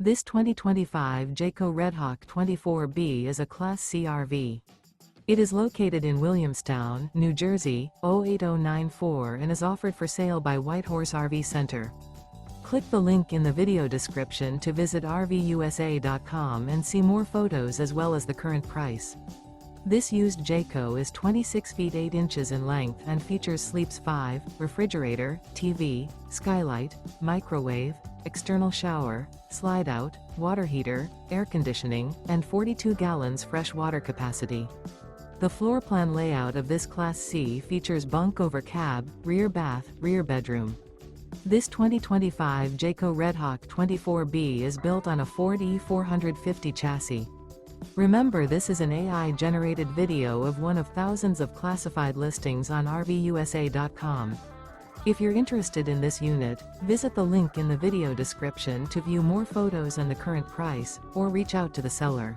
This 2025 Jayco Redhawk 24B is a Class C RV. It is located in Williamstown, New Jersey, 08094 and is offered for sale by Whitehorse RV Center. Click the link in the video description to visit RVUSA.com and see more photos as well as the current price. This used Jayco is 26 feet 8 inches in length and features sleeps 5, refrigerator, TV, skylight, microwave, external shower, slide-out, water heater, air conditioning, and 42 gallons fresh water capacity. The floor plan layout of this Class C features bunk over cab, rear bath, rear bedroom. This 2025 Jayco Redhawk 24B is built on a Ford E450 chassis. Remember, this is an AI-generated video of one of thousands of classified listings on RVUSA.com. If you're interested in this unit, visit the link in the video description to view more photos and the current price, or reach out to the seller.